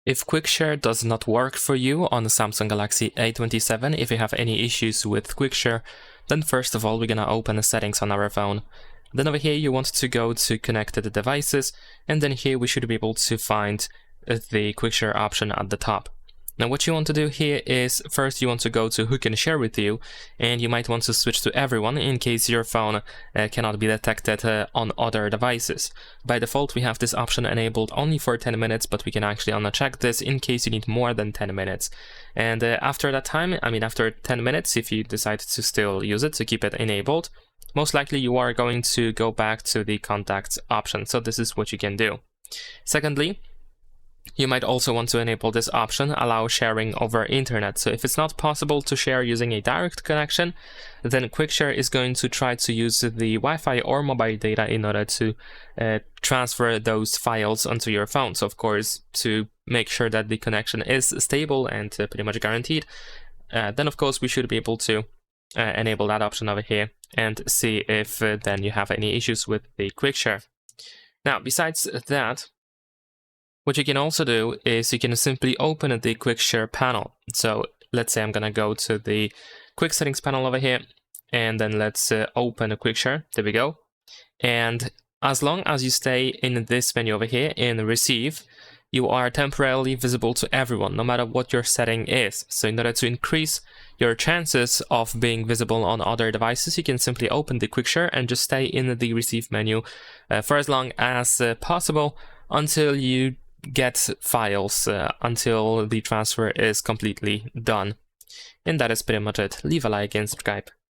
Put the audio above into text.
If Quick Share does not work for you on the Samsung Galaxy A27, if you have any issues with Quick Share, then first of all, we're gonna open the settings on our phone. Then over here, you want to go to connected devices, and then here we should be able to find the Quick Share option at the top. Now what you want to do here is, first you want to go to who can share with you, and you might want to switch to everyone in case your phone cannot be detected on other devices. By default we have this option enabled only for 10 minutes, but we can actually uncheck this in case you need more than 10 minutes. And after that time, after 10 minutes, if you decide to still use it, to keep it enabled, most likely you are going to go back to the contacts option. So this is what you can do. Secondly, you might also want to enable this option, allow sharing over internet. So if it's not possible to share using a direct connection, then Quick Share is going to try to use the Wi-Fi or mobile data in order to transfer those files onto your phone. So of course, to make sure that the connection is stable and pretty much guaranteed, then of course we should be able to enable that option over here and see if then you have any issues with the Quick Share. Now, besides that, what you can also do is you can simply open the Quick Share panel. So let's say I'm gonna go to the Quick Settings panel over here, and then let's open a Quick Share. There we go. And as long as you stay in this menu over here in Receive, you are temporarily visible to everyone, no matter what your setting is. So in order to increase your chances of being visible on other devices, you can simply open the Quick Share and just stay in the Receive menu for as long as possible until you get files, until the transfer is completely done. And that is pretty much it. Leave a like and subscribe.